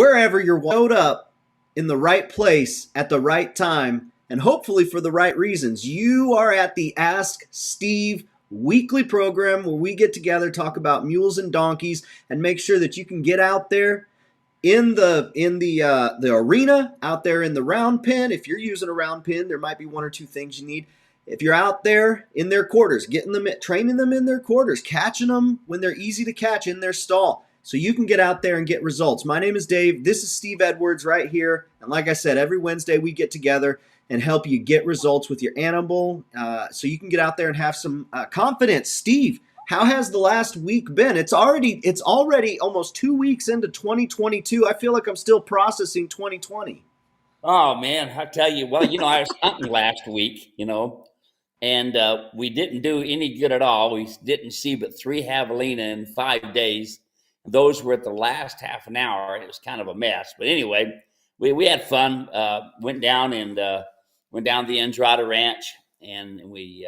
wherever you're showed up in the right place at the right time, and hopefully for the right reasons. You are at the Ask Steve weekly program where we get together, talk about mules and donkeys, and make sure that you can get out there in the arena, out there in the round pen. If you're using a round pen, there might be one or two things you need. If you're out there in their quarters, training them in their quarters, catching them when they're easy to catch in their stall, so you can get out there and get results. My name is Dave. This is Steve Edwards right here. And like I said, every Wednesday we get together and help you get results with your animal, so you can get out there and have some confidence. Steve, how has the last week been? It's already almost 2 weeks into 2022. I feel like I'm still processing 2020. Oh man, I tell you, well, I was hunting last week, and we didn't do any good at all. We didn't see but 3 javelina in 5 days. Those were at the last half an hour. It was kind of a mess, but anyway, we had fun. Went down the Entrada Ranch, and we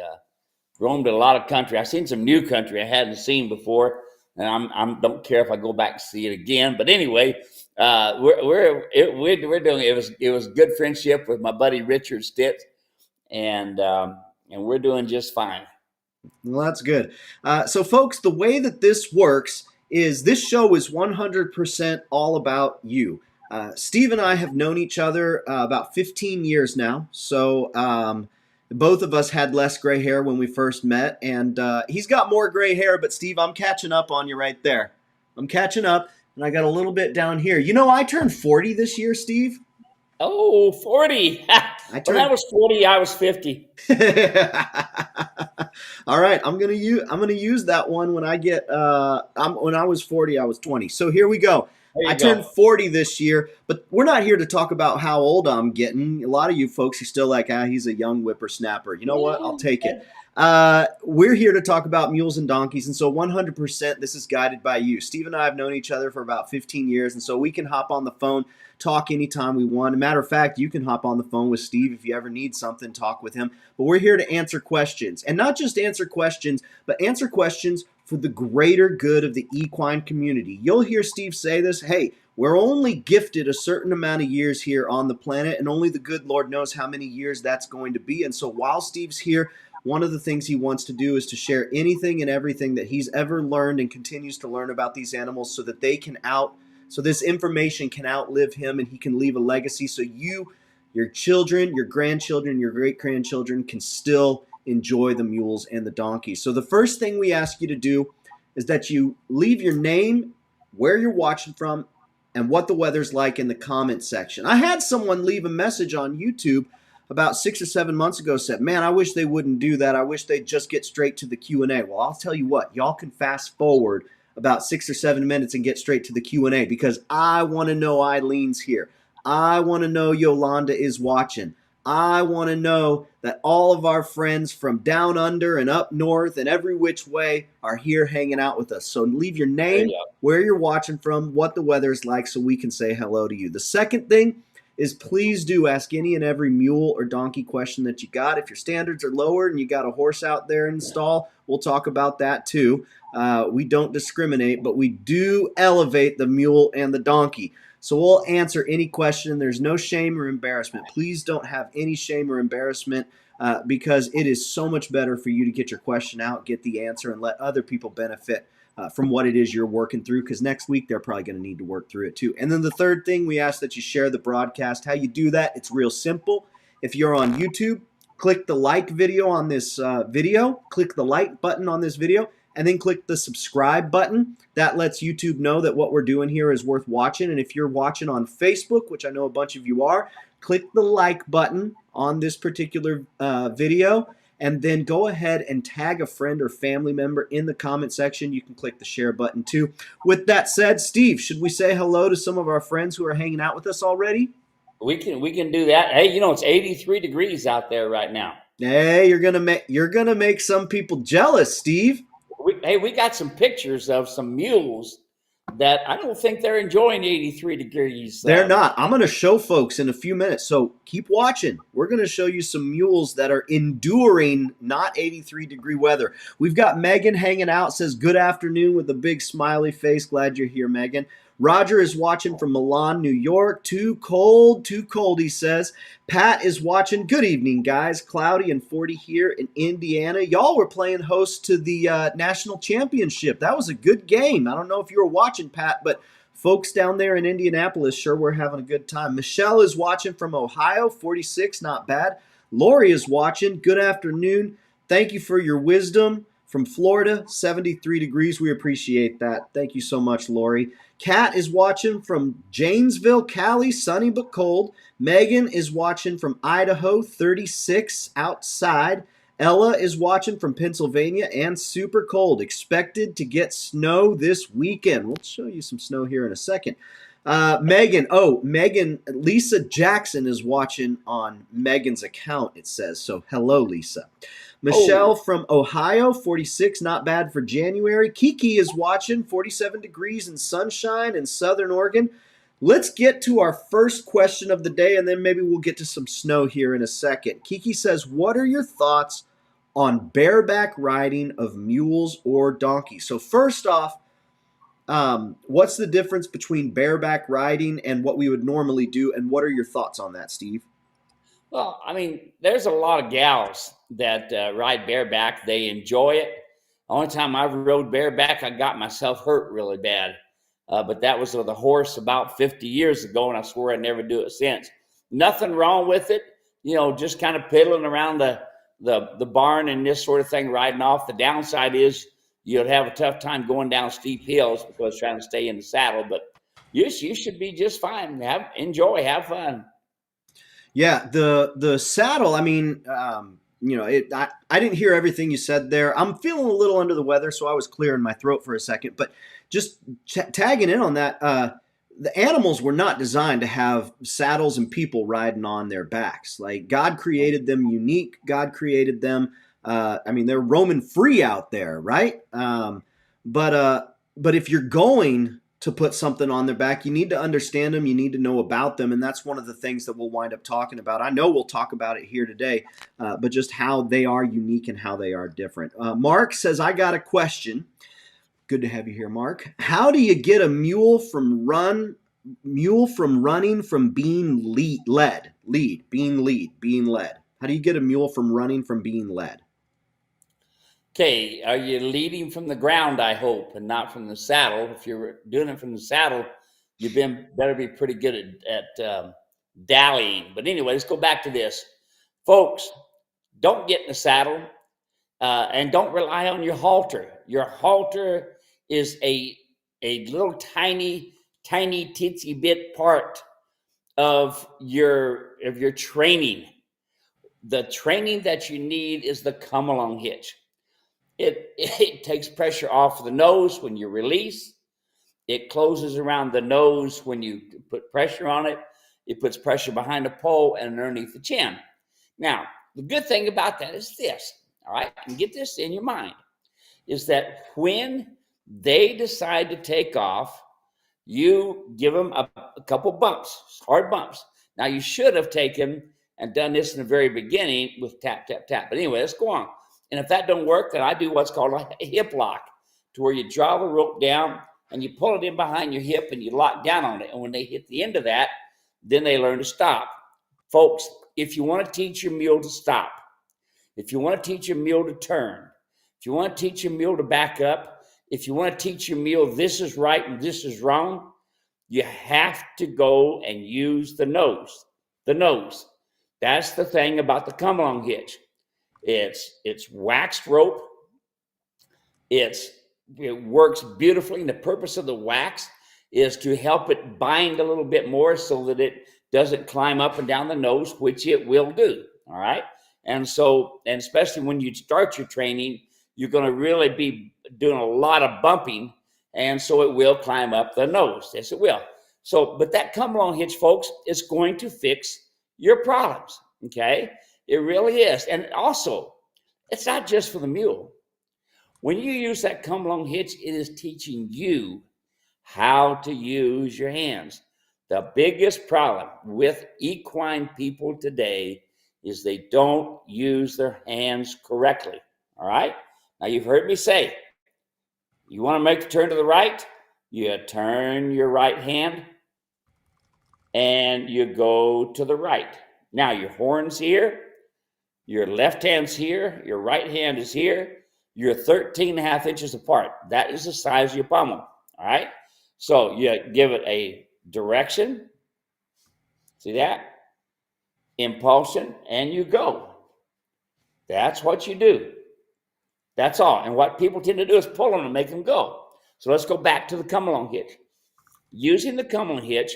roamed a lot of country. I've seen some new country I hadn't seen before, and I don't care if I go back to see it again. But anyway, we're doing it. It was good friendship with my buddy Richard Stitt, and we're doing just fine. Well, that's good. So, folks, the way that this works is this show is 100% all about you. Steve and I have known each other about 15 years now. So both of us had less gray hair when we first met, and he's got more gray hair. But Steve, I'm catching up on you right there. I'm catching up, and I got a little bit down here. I turned 40 this year, Steve. Oh, 40. When I was 40, I was 50. All right, I'm gonna use that one when I get when I was 40, I was 20. So here we go. I turned 40 this year, but we're not here to talk about how old I'm getting. A lot of you folks are still like, he's a young whippersnapper. You know what? I'll take it. We're here to talk about mules and donkeys, and so 100% this is guided by you. Steve and I have known each other for about 15 years, and so we can hop on the phone, talk anytime we want. As a matter of fact, you can hop on the phone with Steve if you ever need something, talk with him. But we're here to answer questions, and not just answer questions, but answer questions for the greater good of the equine community. You'll hear Steve say this, hey, we're only gifted a certain amount of years here on the planet, and only the good Lord knows how many years that's going to be. And so while Steve's here, one of the things he wants to do is to share anything and everything that he's ever learned and continues to learn about these animals, so that so this information can outlive him and he can leave a legacy, so your children, your grandchildren, your great-grandchildren can still enjoy the mules and the donkeys. So the first thing we ask you to do is that you leave your name, where you're watching from, and what the weather's like in the comment section. I had someone leave a message on YouTube about 6 or 7 months ago, said, man, I wish they wouldn't do that. I wish they'd just get straight to the Q&A. Well, I'll tell you what, y'all can fast forward about 6 or 7 minutes and get straight to the Q&A, because I want to know Eileen's here. I want to know Yolanda is watching. I want to know that all of our friends from down under and up north and every which way are here hanging out with us. So leave your name, where you're watching from, what the weather is like, so we can say hello to you. The second thing is, please do ask any and every mule or donkey question that you got. If your standards are lowered and you got a horse out there in the stall, we'll talk about that too. We don't discriminate, but we do elevate the mule and the donkey. So we'll answer any question. There's no shame or embarrassment. Please don't have any shame or embarrassment, because it is so much better for you to get your question out, get the answer, and let other people benefit from what it is you're working through, because next week they're probably going to need to work through it too. And then the third thing, we ask that you share the broadcast. How you do that, it's real simple. If you're on YouTube, click the like video on this video, click the like button on this video, and then click the subscribe button. That lets YouTube know that what we're doing here is worth watching. And if you're watching on Facebook, which I know a bunch of you are, click the like button on this particular video, and then go ahead and tag a friend or family member in the comment section. You can click the share button too. With that said, Steve, should we say hello to some of our friends who are hanging out with us already? We can do that. Hey, it's 83 degrees out there right now. Hey, you're gonna make some people jealous, Steve. We got some pictures of some mules that I don't think they're enjoying 83 degrees. They're not. I'm going to show folks in a few minutes, so keep watching. We're going to show you some mules that are enduring not 83-degree weather. We've got Megan hanging out, says good afternoon with a big smiley face. Glad you're here, Megan. Roger is watching from Milan, New York. Too cold, he says. Pat is watching. Good evening, guys. Cloudy and 40 here in Indiana. Y'all were playing host to the national championship. That was a good game. I don't know if you were watching, Pat, but folks down there in Indianapolis sure were having a good time. Michelle is watching from Ohio, 46, not bad. Lori is watching. Good afternoon. Thank you for your wisdom. From Florida, 73 degrees. We appreciate that. Thank you so much, Lori. Kat is watching from Janesville, Cali, sunny but cold. Megan is watching from Idaho, 36 outside. Ella is watching from Pennsylvania and super cold. Expected to get snow this weekend. We'll show you some snow here in a second. Megan, Lisa Jackson is watching on Megan's account, it says. So hello, Lisa. Michelle from Ohio, 46, not bad for January. Kiki is watching, 47 degrees and sunshine in Southern Oregon. Let's get to our first question of the day, and then maybe we'll get to some snow here in a second. Kiki says, what are your thoughts on bareback riding of mules or donkeys? So first off, what's the difference between bareback riding and what we would normally do, and what are your thoughts on that, Steve? Well, I mean, there's a lot of gals that ride bareback. They enjoy it. The only time I rode bareback, I got myself hurt really bad. But that was with a horse about 50 years ago, and I swear I'd never do it since. Nothing wrong with it. Just kind of piddling around the barn and this sort of thing, riding off. The downside is you'd have a tough time going down steep hills because trying to stay in the saddle. But you should be just fine. Enjoy, have fun. Yeah, the saddle, I mean, I didn't hear everything you said there. I'm feeling a little under the weather, so I was clearing my throat for a second. But just tagging in on that, the animals were not designed to have saddles and people riding on their backs. Like, God created them unique. God created them. They're roaming free out there, right? But if you're going to put something on their back, you need to understand them, you need to know about them, and that's one of the things that we'll wind up talking about. I know we'll talk about it here today, but just how they are unique and how they are different. Mark says, I got a question. Good to have you here, Mark. How do you get a mule from running from being led? How do you get a mule from running from being led? Okay, are you leading from the ground, I hope, and not from the saddle? If you're doing it from the saddle, better be pretty good at dallying. But anyway, let's go back to this. Folks, don't get in the saddle and don't rely on your halter. Your halter is a little tiny teensy bit part of your training. The training that you need is the come along hitch. It takes pressure off the nose when you release. It closes around the nose when you put pressure on it. It puts pressure behind the pole and underneath the chin. Now, the good thing about that is this, all right? And get this in your mind, is that when they decide to take off, you give them a couple bumps, hard bumps. Now, you should have taken and done this in the very beginning with tap, tap, tap. But anyway, let's go on. And if that don't work, then I do what's called a hip lock, to where you draw the rope down and you pull it in behind your hip and you lock down on it. And when they hit the end of that, then they learn to stop. Folks, if you want to teach your mule to stop, if you want to teach your mule to turn, if you want to teach your mule to back up, if you want to teach your mule this is right and this is wrong, you have to go and use the nose. The nose. That's the thing about the come along hitch. It's waxed rope. It works beautifully. And the purpose of the wax is to help it bind a little bit more so that it doesn't climb up and down the nose, which it will do. All right. And especially when you start your training, you're going to really be doing a lot of bumping. And so it will climb up the nose. Yes, it will. So, but that come along hitch, folks, is going to fix your problems. Okay. It really is. And also, it's not just for the mule. When you use that come along hitch, it is teaching you how to use your hands. The biggest problem with equine people today is they don't use their hands correctly. All right? Now, you've heard me say, you want to make the turn to the right? you turn your right hand and you go to the right. Now your horn's here, your left hand's here, your right hand is here. You're 13 and a half inches apart. That is the size of your pommel. All right. So you give it a direction. See that? Impulsion, and you go. That's what you do. That's all. And what people tend to do is pull them and make them go. So let's go back to the come along hitch. Using the come along hitch,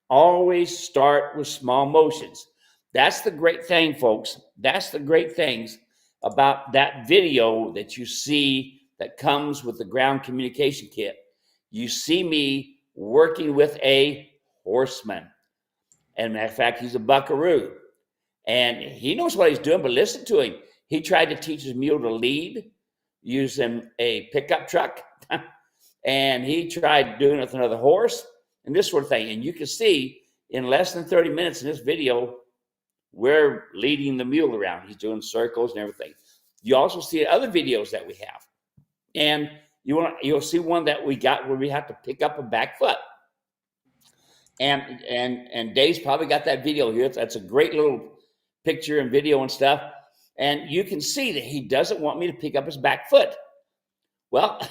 always start with small motions. That's the great thing, folks. That's the great things about that video that you see that comes with the ground communication kit. You see me working with a horseman. And matter of fact, he's a buckaroo. And he knows what he's doing, but listen to him. He tried to teach his mule to lead using a pickup truck. And he tried doing it with another horse and this sort of thing. And you can see in less than 30 minutes in this video, we're leading the mule around. He's doing circles and everything. You also see other videos that we have. And you'll see one that we got where we have to pick up a back foot. And Dave's probably got that video here. That's a great little picture and video and stuff. And you can see that he doesn't want me to pick up his back foot. Well,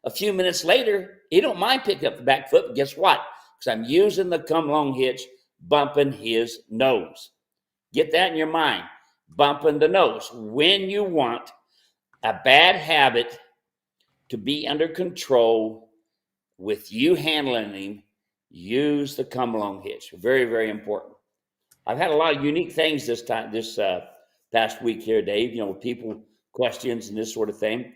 a few minutes later, he don't mind picking up the back foot, but guess what? Because I'm using the come along hitch, bumping his nose. Get that in your mind, bumping the nose. When you want a bad habit to be under control with you handling him, use the come along hitch. Very, very important. I've had a lot of unique things this past week here, Dave, people questions and this sort of thing.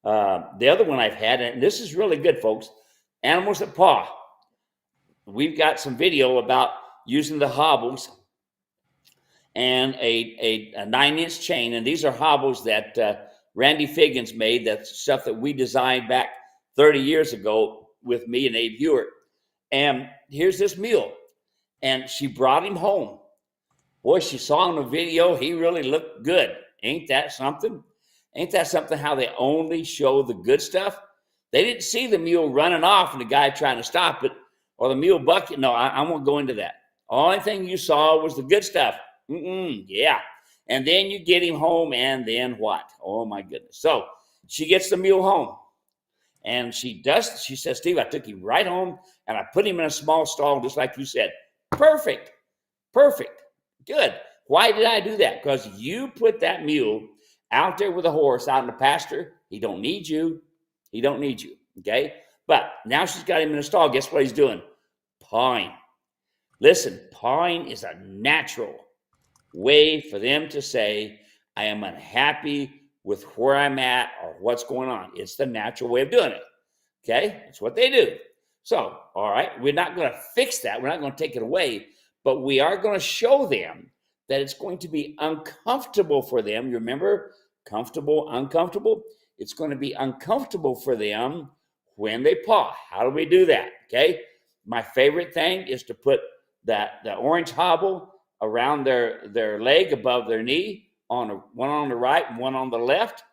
The other one I've had, and this is really good, folks, animals that paw. We've got some video about using the hobbles and a 9-inch chain. And these are hobbles that Randy Figgins made. That's stuff that we designed back 30 years ago with me and Abe Hewitt. And here's this mule. And she brought him home. Boy, she saw in the video, he really looked good. Ain't that something? Ain't that something how they only show the good stuff? They didn't see the mule running off and the guy trying to stop it or the mule bucking. No, I won't go into that. Only thing you saw was the good stuff. Yeah. And then you get him home and then what? Oh, my goodness. So she gets the mule home. And she says, Steve, I took him right home and I put him in a small stall just like you said. Perfect. Good. Why did I do that? Because you put that mule out there with a horse out in the pasture. He don't need you. Okay? But now she's got him in a stall. Guess what he's doing? Pawing. Listen, pawing is a natural way for them to say, I am unhappy with where I'm at or what's going on. It's the natural way of doing it. Okay? It's what they do. So, all right, we're not going to fix that. We're not going to take it away, but we are going to show them that it's going to be uncomfortable for them. You remember, comfortable, uncomfortable? It's going to be uncomfortable for them when they paw. How do we do that? Okay? My favorite thing is to put the orange hobble around their leg above their knee, one on the right and one on the left,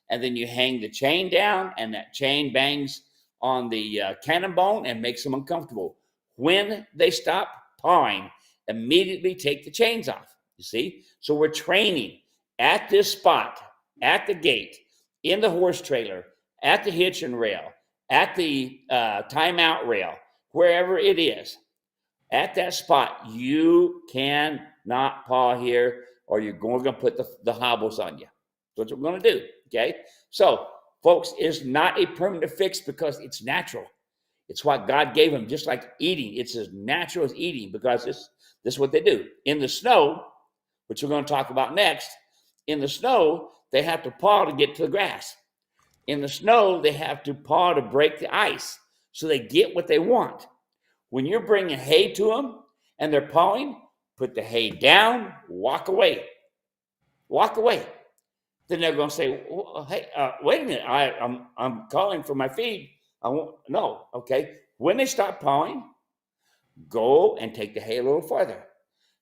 and then you hang the chain down, and that chain bangs on the cannon bone and makes them uncomfortable. When they stop pawing, immediately take the chains off. You see? So we're training at this spot, at the gate, in the horse trailer, at the hitch and rail, at the timeout rail, wherever it is. At that spot, you cannot paw here, or you're going to put the hobbles on you. That's what we're going to do, okay? So, folks, it's not a permanent fix because it's natural. It's what God gave them, just like eating. It's as natural as eating because this is what they do. In the snow, which we're going to talk about next, in the snow, they have to paw to get to the grass. In the snow, they have to paw to break the ice so they get what they want. When you're bringing hay to them and they're pawing, put the hay down, walk away. Walk away. Then they're going to say, well, hey, wait a minute, I'm calling for my feed. No, okay. When they stop pawing, go and take the hay a little farther.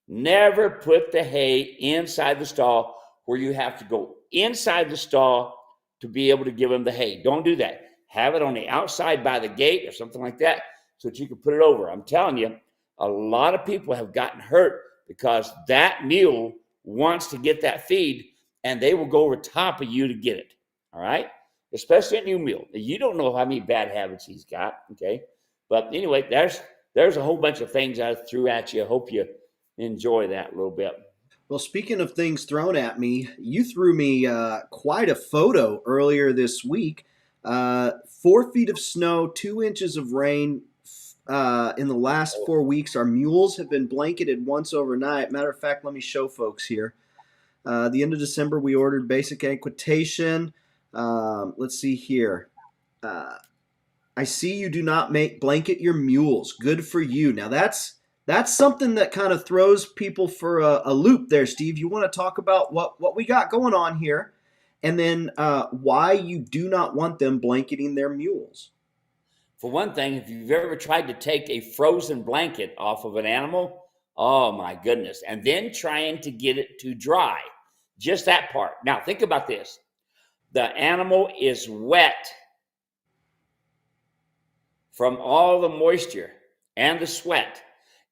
Never put the hay inside the stall where you have to go inside the stall to be able to give them the hay. Don't do that. have it on the outside by the gate or something like that so that you can put it over. I'm telling you, a lot of people have gotten hurt because that mule wants to get that feed and they will go over top of you to get it. All right. Especially a new mule. You don't know how many bad habits he's got. Okay. But anyway, there's a whole bunch of things I threw at you. I hope you enjoy that a little bit. Well, speaking of things thrown at me, you threw me quite a photo earlier this week. 4 feet of snow, 2 inches of rain in the last 4 weeks. Our mules have been blanketed once overnight. Matter of fact, let me show folks here. The end of December, we ordered basic equitation. Let's see here. I see you do not blanket your mules. Good for you. Now that's something that kind of throws people for a loop there, Steve. You want to talk about what we got going on here, and then why you do not want them blanketing their mules. For one thing, if you've ever tried to take a frozen blanket off of an animal, oh my goodness, and then trying to get it to dry, just that part. Now think about this. The animal is wet from all the moisture and the sweat.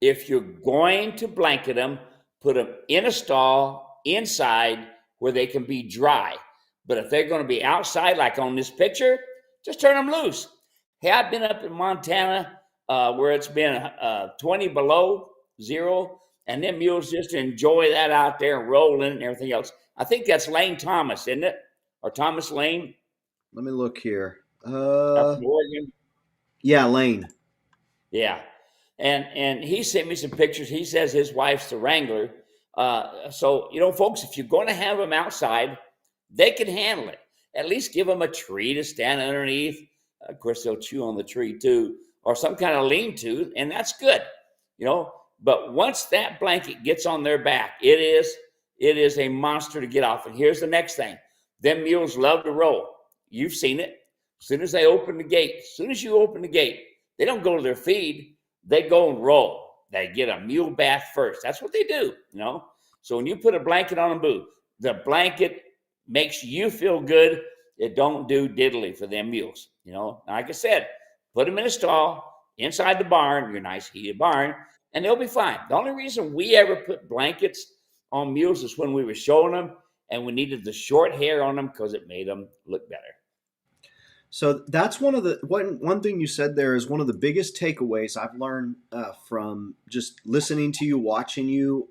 If you're going to blanket them, put them in a stall inside where they can be dry. But if they're going to be outside, like on this picture, just turn them loose. Hey, I've been up in Montana where it's been 20 below zero, and them mules just enjoy that out there and roll in it and everything else. I think that's Lane Thomas, isn't it? Or Thomas Lane? Let me look here. Oregon. Yeah, Lane. Yeah. And he sent me some pictures. He says his wife's the wrangler. So, folks, if you're going to have them outside, they can handle it. At least give them a tree to stand underneath. Of course, they'll chew on the tree too, or some kind of lean-to, and that's good, But once that blanket gets on their back, it is a monster to get off. And here's the next thing. Them mules love to roll. You've seen it. As soon as they open the gate, as soon as you open the gate, they don't go to their feed. They go and roll. They get a mule bath first. That's what they do, So when you put a blanket on them, the blanket makes you feel good. It don't do diddly for them mules, Like I said, put them in a stall inside the barn, your nice heated barn, and they'll be fine. The only reason we ever put blankets on mules is when we were showing them and we needed the short hair on them because it made them look better. So that's one thing you said there is one of the biggest takeaways I've learned from just listening to you, watching you,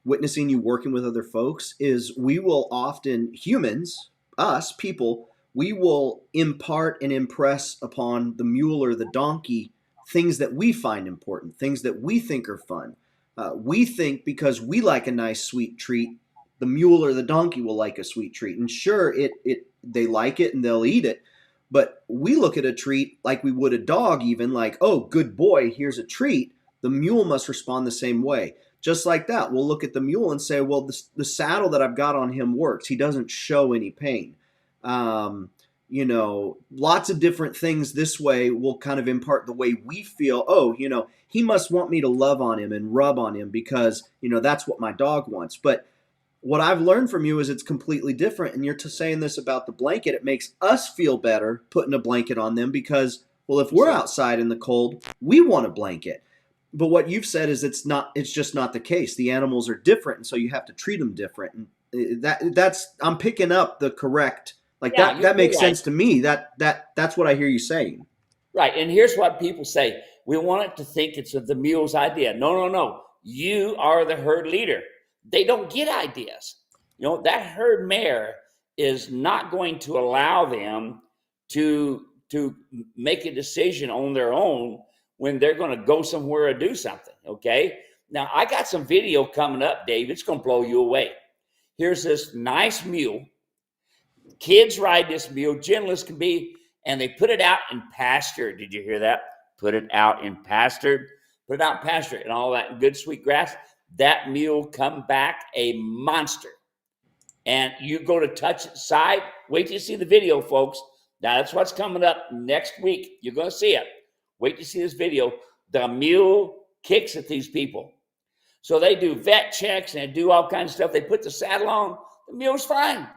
witnessing you, working with other folks is we will often, humans, us, people, we will impart and impress upon the mule or the donkey things that we find important, things that we think are fun. We think because we like a nice sweet treat, the mule or the donkey will like a sweet treat. And sure, they like it and they'll eat it. But we look at a treat like we would a dog, even like, oh, good boy, here's a treat. The mule must respond the same way. Just like that, we'll look at the mule and say, well, the saddle that I've got on him works. He doesn't show any pain. Lots of different things this way will kind of impart the way we feel. Oh, he must want me to love on him and rub on him because, that's what my dog wants. But what I've learned from you is it's completely different. And you're saying this about the blanket. It makes us feel better putting a blanket on them because, well, if we're outside in the cold, we want a blanket. But what you've said is it's just not the case. The animals are different, and so you have to treat them different. And I'm picking up the correct, that makes sense to me. That's what I hear you saying. Right. And here's what people say. We want it to think it's the mule's idea. No. You are the herd leader. They don't get ideas. That herd mare is not going to allow them to make a decision on their own when they're going to go somewhere or do something. Okay. Now I got some video coming up, Dave. It's going to blow you away. Here's this nice mule. Kids ride this mule, gentle as can be, and they put it out in pasture. Did you hear that? Put it out in pasture. Put it out in pasture and all that good sweet grass. That mule come back a monster. And you go to touch its side. Wait till you see the video, folks. Now that's what's coming up next week. You're going to see it. Wait to see this video. The mule kicks at these people. So they do vet checks and they do all kinds of stuff. They put the saddle on. The mule's fine.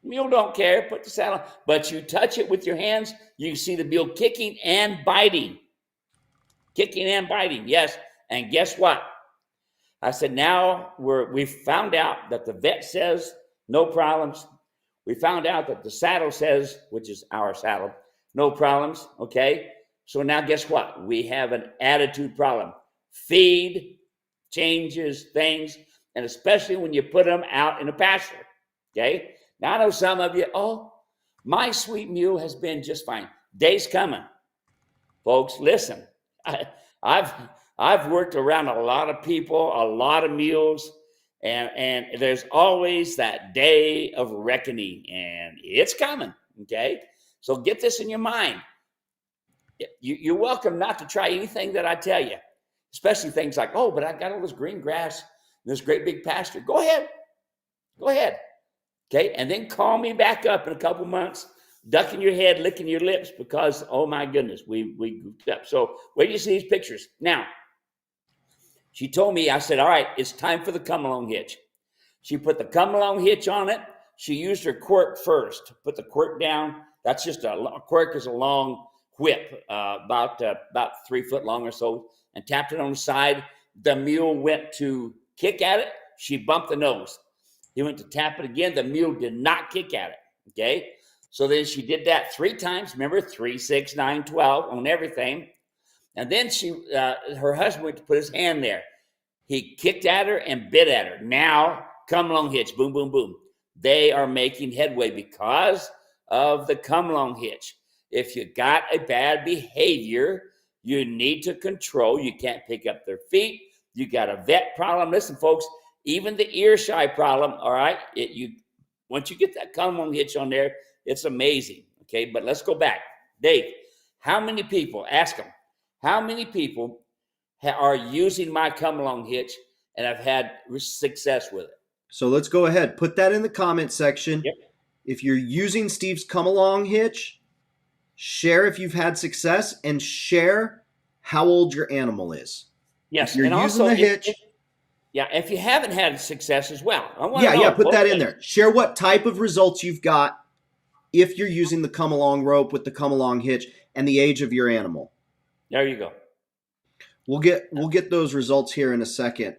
Mule don't care. Put the saddle on. But you touch it with your hands, you see the mule kicking and biting. Kicking and biting, yes. And guess what? I said, now we found out that the vet says no problems. We found out that the saddle says, which is our saddle, no problems, okay? So now guess what? We have an attitude problem. Feed changes things, and especially when you put them out in a pasture, okay? Now I know some of you, oh, my sweet mule has been just fine. Day's coming. Folks, listen, I've worked around a lot of people, a lot of mules, and there's always that day of reckoning, and it's coming, okay? So get this in your mind. You're welcome not to try anything that I tell you, especially things like, oh, but I got all this green grass, this great big pasture. Go ahead, okay? And then call me back up in a couple months, ducking your head, licking your lips, because, oh my goodness, we goofed up. So wait till you see these pictures. Now, she told me, I said, all right, it's time for the come-along hitch. She put the come-along hitch on it. She used her quirt first, put the quirt down. That's just a quirt is a long whip, about 3 foot long or so, and tapped it on the side. The mule went to kick at it. She bumped the nose. He went to tap it again. The mule did not kick at it, okay? So then she did that 3 times. Remember, 3, 6, 9, 12 on everything. And then her husband went to put his hand there. He kicked at her and bit at her. Now, come along hitch, boom, boom, boom. They are making headway because of the come along hitch. If you got a bad behavior, you need to control. You can't pick up their feet. You got a vet problem. Listen, folks, even the ear shy problem, all right, once you get that come along hitch on there, it's amazing, okay? But let's go back. Dave, how many people, ask them, how many people are using my come-along hitch and have had success with it? So let's go ahead. Put that in the comment section. Yep. If you're using Steve's come-along hitch, share if you've had success, and share how old your animal is. Yes. If you're and using also, the hitch. If you haven't had success as well. Put that in there. Share what type of results you've got if you're using the come-along rope with the come-along hitch and the age of your animal. There you go. We'll get those results here in a second.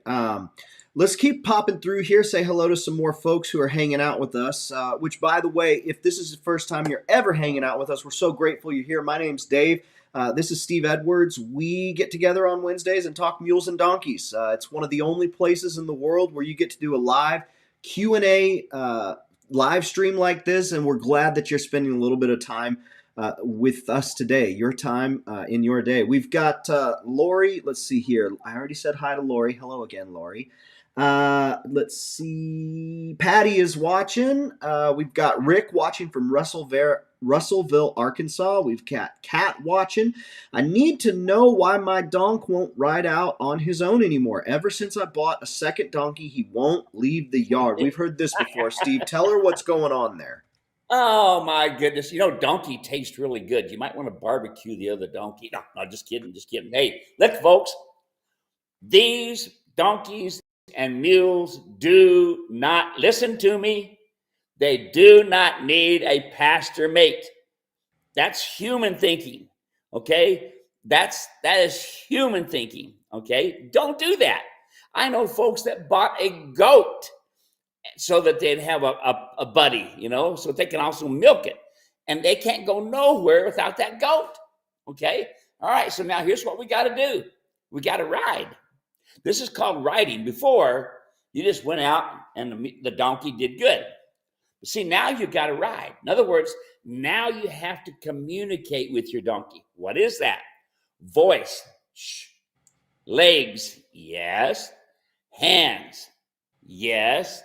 Let's keep popping through here. Say hello to some more folks who are hanging out with us, which, by the way, if this is the first time you're ever hanging out with us, we're so grateful you're here. My name's Dave. This is Steve Edwards. We get together on Wednesdays and talk mules and donkeys. It's one of the only places in the world where you get to do a live Q&A live stream like this, and we're glad that you're spending a little bit of time with us today, your time in your day. We've got Lori. Let's see here. I already said hi to Lori. Hello again, Lori. Let's see. Patty is watching. We've got Rick watching from Russellville, Arkansas. We've got Kat watching. I need to know why my donk won't ride out on his own anymore. Ever since I bought a second donkey, he won't leave the yard. We've heard this before, Steve. Tell her what's going on there. Oh, my goodness. Donkey tastes really good. You might want to barbecue the other donkey. No, just kidding. Hey, look, folks, these donkeys and mules do not, listen to me, they do not need a pasture mate. That's human thinking, okay? That is human thinking, okay? Don't do that. I know folks that bought a goat so that they'd have a buddy, so they can also milk it. And they can't go nowhere without that goat, okay? All right, so now here's what we got to do. We got to ride. This is called riding. Before, you just went out and the donkey did good. But see, now you got to ride. In other words, now you have to communicate with your donkey. What is that? Voice. Shh. Legs. Yes. Hands. Yes.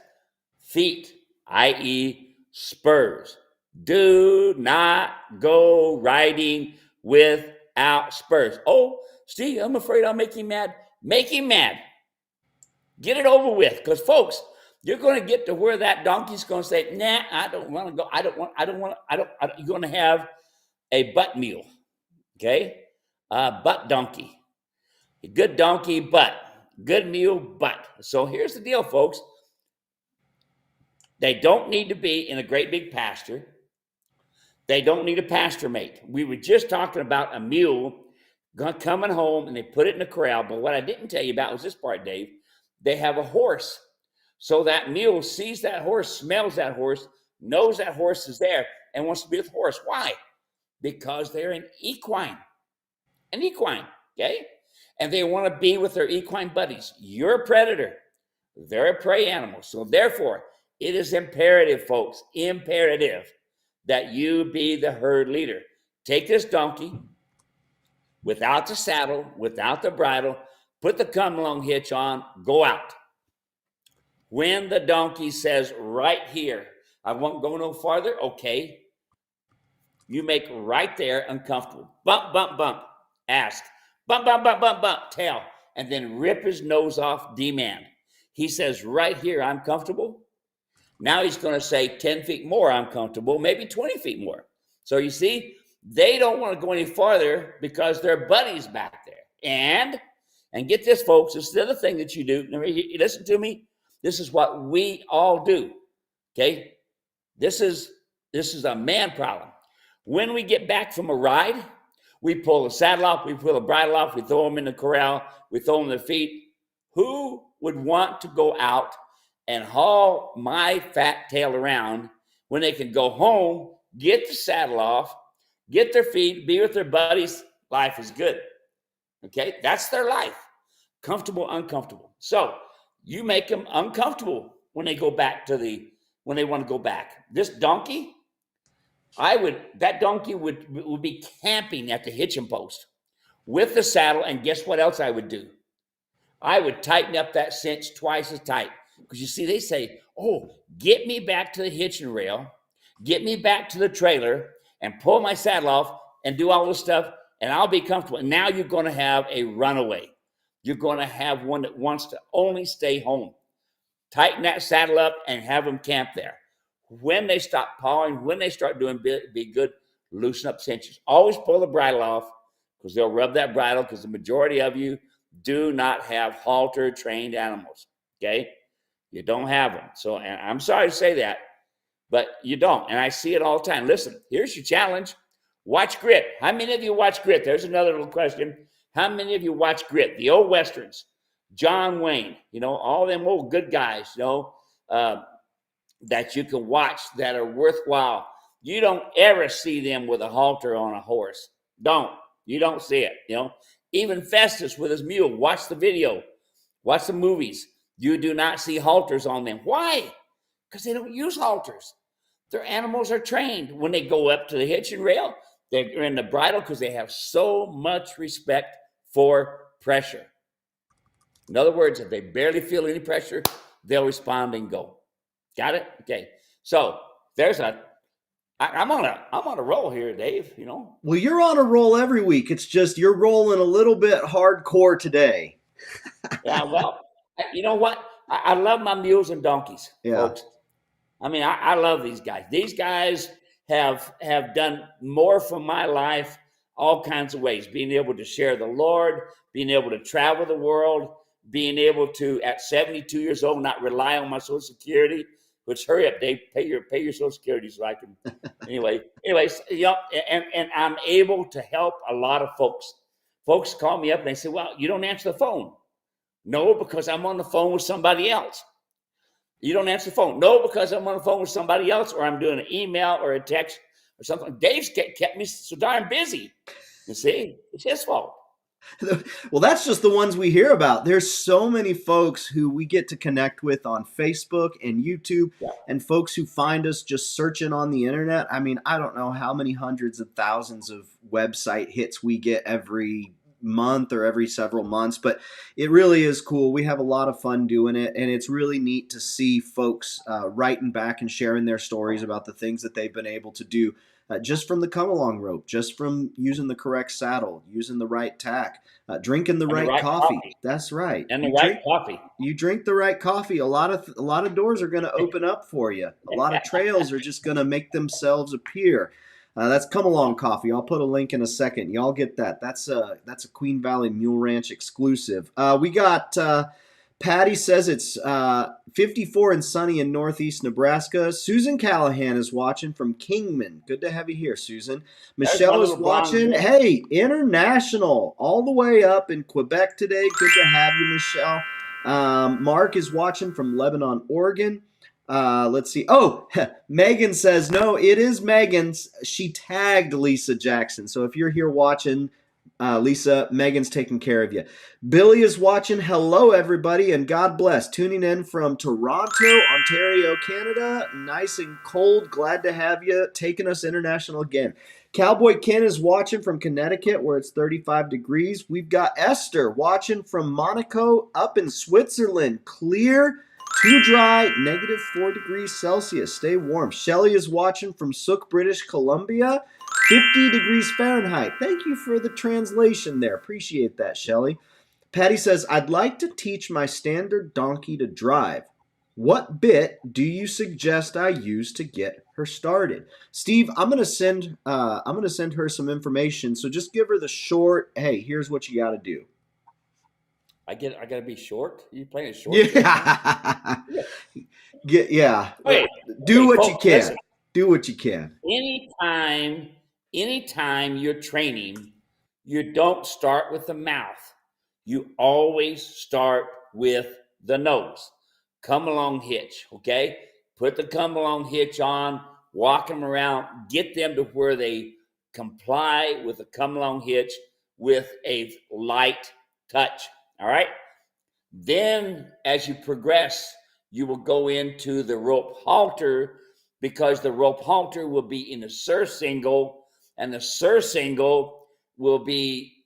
Feet, i.e. spurs. Do not go riding without spurs. Oh, Steve, I'm afraid I'll make him mad. Make him mad. Get it over with. Because, folks, you're going to get to where that donkey's going to say, nah, I don't want to go. You're going to have a butt mule. Okay? Butt donkey. A good donkey, butt. Good mule, butt. So here's the deal, folks. They don't need to be in a great big pasture. They don't need a pasture mate. We were just talking about a mule coming home and they put it in the corral. But what I didn't tell you about was this part, Dave. They have a horse. So that mule sees that horse, smells that horse, knows that horse is there, and wants to be with the horse. Why? Because they're an equine, okay? And they want to be with their equine buddies. You're a predator. They're a prey animal. So therefore, it is imperative, folks, imperative that you be the herd leader. Take this donkey without the saddle, without the bridle, put the come along hitch on, go out. When the donkey says right here, I won't go no farther, okay, you make right there uncomfortable. Bump, bump, bump, ask. Bump, bump, bump, bump, bump, tail. And then rip his nose off, demand. He says right here, I'm comfortable. Now he's going to say 10 feet more, I'm comfortable, maybe 20 feet more. So you see, they don't want to go any farther because their buddy's back there. And get this, folks, this is the other thing that you do. Listen to me. This is what we all do, okay? This is a man problem. When we get back from a ride, we pull the saddle off, we pull the bridle off, we throw them in the corral, we throw them in their feet. Who would want to go out and haul my fat tail around when they can go home, get the saddle off, get their feet, be with their buddies? Life is good, okay? That's their life, comfortable, uncomfortable. So you make them uncomfortable when they go back when they want to go back. This donkey, that donkey would be camping at the hitching post with the saddle, and guess what else I would do? I would tighten up that cinch twice as tight. Because you see, they say, oh, get me back to the hitching rail, get me back to the trailer, and pull my saddle off and do all this stuff, and I'll be comfortable. And now you're going to have a runaway. You're going to have one that wants to only stay home. Tighten that saddle up and have them camp there. When they stop pawing, when they start doing be good, loosen up cinches. Always pull the bridle off because they'll rub that bridle because the majority of you do not have halter-trained animals, okay? You don't have them. So, and I'm sorry to say that, but you don't. And I see it all the time. Listen, here's your challenge. Watch Grit. How many of you watch Grit? There's another little question. How many of you watch Grit? The old Westerns, John Wayne, all them old good guys, that you can watch that are worthwhile. You don't ever see them with a halter on a horse. You don't see it, Even Festus with his mule, watch the video, watch the movies. You do not see halters on them. Why? Because they don't use halters. Their animals are trained. When they go up to the hitching rail, they're in the bridle because they have so much respect for pressure. In other words, if they barely feel any pressure, they'll respond and go. Got it? Okay. So I'm on a roll here, Dave, Well, you're on a roll every week. It's just you're rolling a little bit hardcore today. Yeah, well, you know what? I love my mules and donkeys, folks. I mean, I love these guys. These guys have done more for my life, all kinds of ways. Being able to share the Lord, being able to travel the world, being able to, at 72 years old, not rely on my Social Security. Which, hurry up, Dave, pay your Social Security so I can. Anyways, and I'm able to help a lot of folks. Folks call me up and they say, "Well, you don't answer the phone." No, because I'm on the phone with somebody else. You don't answer the phone. No, because I'm on the phone with somebody else, or I'm doing an email or a text or something. Dave's kept me so darn busy. You see, it's his fault. Well, that's just the ones we hear about. There's so many folks who we get to connect with on Facebook and YouTube, and folks who find us just searching on the internet. I mean, I don't know how many hundreds of thousands of website hits we get every month or every several months, but it really is cool. We have a lot of fun doing it, and it's really neat to see folks writing back and sharing their stories about the things that they've been able to do. Just from the come-along rope, just from using the correct saddle, using the right tack, drinking the right coffee. That's right. And the right coffee. You drink the right coffee. A lot of doors are going to open up for you. A lot of trails are just going to make themselves appear. That's Come Along Coffee. I'll put a link in a second. Y'all get that. That's a Queen Valley Mule Ranch exclusive. We got Patty says it's 54 and sunny in northeast Nebraska. Susan Callahan is watching from Kingman. Good to have you here, Susan. Michelle is watching. Hey, international, all the way up in Quebec today. Good to have you, Michelle. Mark is watching from Lebanon, Oregon. Let's see. Oh, Megan says, no, it is Megan's. She tagged Lisa Jackson. So if you're here watching, Lisa, Megan's taking care of you. Billy is watching. Hello, everybody, and God bless. Tuning in from Toronto, Ontario, Canada. Nice and cold. Glad to have you. Taking us international again. Cowboy Ken is watching from Connecticut, where it's 35 degrees. We've got Esther watching from Monaco up in Switzerland. Clear, too dry, -4 degrees Celsius. Stay warm. Shelly is watching from Sook, British Columbia. 50 degrees Fahrenheit. Thank you for the translation there. Appreciate that, Shelly. Patty says, I'd like to teach my standard donkey to drive. What bit do you suggest I use to get her started? Steve, I'm gonna send her some information. So just give her the short, hey, here's what you gotta do. I gotta be short? Are you playing a short? Yeah. Yeah. Do what you can. Listen. Do what you can. Anytime you're training, you don't start with the mouth. You always start with the nose. Come along hitch, okay? Put the come along hitch on, walk them around, get them to where they comply with the come along hitch with a light touch, all right? Then as you progress, you will go into the rope halter, because the rope halter will be in the surcingle, and the surcingle will be,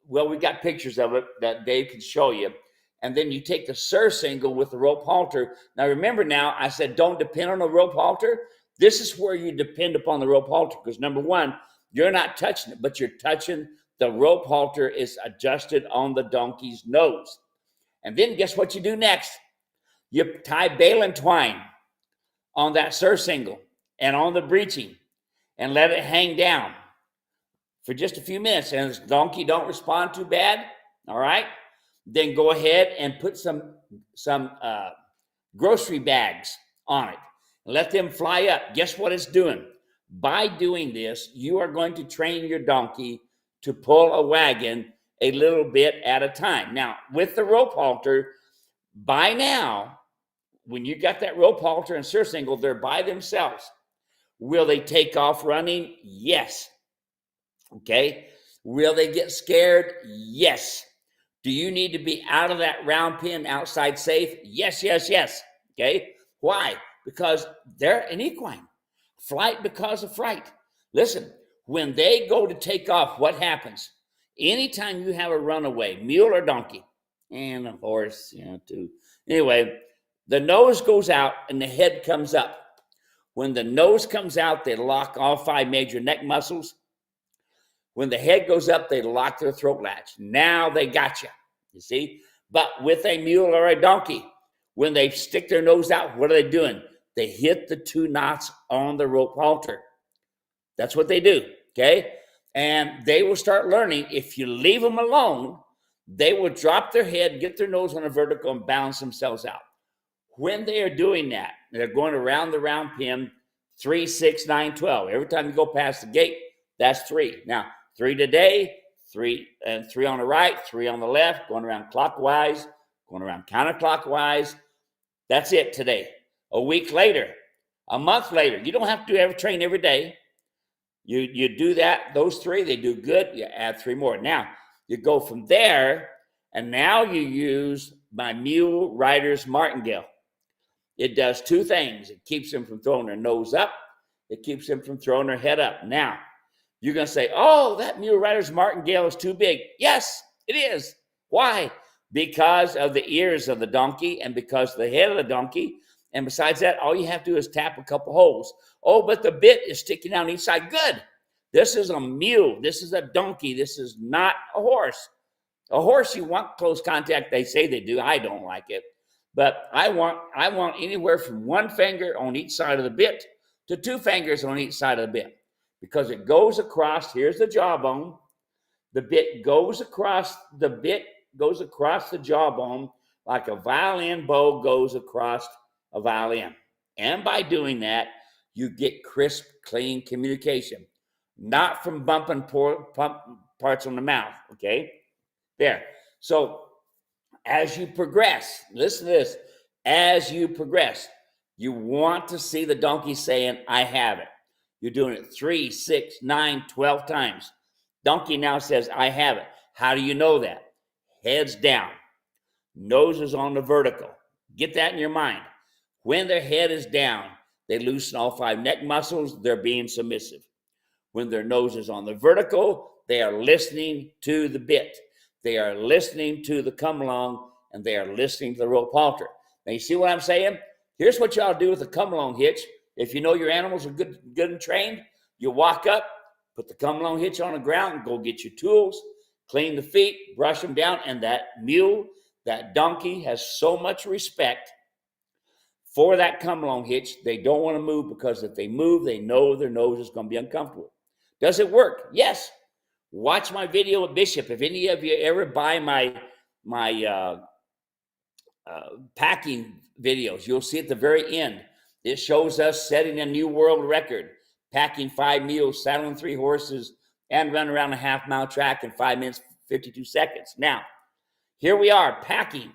well, we got pictures of it that Dave can show you. And then you take the surcingle with the rope halter. Now, remember now, I said don't depend on the rope halter. This is where you depend upon the rope halter, because number one, you're not touching it, but you're touching the rope halter is adjusted on the donkey's nose. And then guess what you do next? You tie baling twine on that surcingle and on the breeching and let it hang down for just a few minutes. And if the donkey don't respond too bad, all right, then go ahead and put some grocery bags on it. Let them fly up. Guess what it's doing? By doing this, you are going to train your donkey to pull a wagon a little bit at a time. Now, with the rope halter, by now, when you got that rope halter and surcingle, they're by themselves. Will they take off running? Yes. Okay. Will they get scared? Yes. Do you need to be out of that round pen outside safe? Yes, yes, yes. Okay. Why? Because they're an equine. Flight because of fright. Listen, when they go to take off, what happens? Anytime you have a runaway, mule or donkey, and a horse, too. Anyway, the nose goes out and the head comes up. When the nose comes out, they lock all 5 major neck muscles. When the head goes up, they lock their throat latch. Now they got you see? But with a mule or a donkey, when they stick their nose out, what are they doing? They hit the 2 knots on the rope halter. That's what they do, okay? And they will start learning. If you leave them alone, they will drop their head, get their nose on a vertical, and balance themselves out. When they are doing that, they're going around the round pin, 3, 6, 9, 12. Every time you go past the gate, that's 3. Now, 3 today, 3 and 3 on the right, 3 on the left, going around clockwise, going around counterclockwise. That's it today. A week later, a month later, you don't have to ever train every day. You do that, those 3, they do good, you add 3 more. Now, you go from there, and now you use my mule rider's martingale. It does 2 things. It keeps them from throwing their nose up. It keeps them from throwing their head up. Now, you're going to say, oh, that mule rider's martingale is too big. Yes, it is. Why? Because of the ears of the donkey and because of the head of the donkey. And besides that, all you have to do is tap a couple holes. Oh, but the bit is sticking out each side. Good. This is a mule. This is a donkey. This is not a horse. A horse, you want close contact. They say they do. I don't like it. But I want anywhere from 1 finger on each side of the bit to 2 fingers on each side of the bit. Because it goes across, here's the jawbone. The bit goes across the jawbone like a violin bow goes across a violin. And by doing that, you get crisp, clean communication, not from bumping parts on the mouth. Okay, there. So as you progress, listen to this. As you progress, you want to see the donkey saying, "I have it." You're doing it 3, 6, 9, 12 times. Donkey now says, "I have it." How do you know that? Heads down, nose is on the vertical. Get that in your mind. When their head is down, they loosen all 5 neck muscles. They're being submissive. When their nose is on the vertical, they are listening to the bit. They are listening to the come along, and they are listening to the rope halter. Now, you see what I'm saying? Here's what y'all do with the come along hitch. If you know your animals are good and trained, you walk up, put the come along hitch on the ground, and go get your tools, clean the feet, brush them down, and that mule, that donkey has so much respect for that come along hitch. They don't want to move, because if they move, they know their nose is going to be uncomfortable. Does it work? Yes. Watch my video with Bishop. If any of you ever buy my packing videos, you'll see at the very end, it shows us setting a new world record, packing 5 mules, saddling 3 horses, and run around a half-mile track in 5 minutes, 52 seconds. Now, here we are, packing.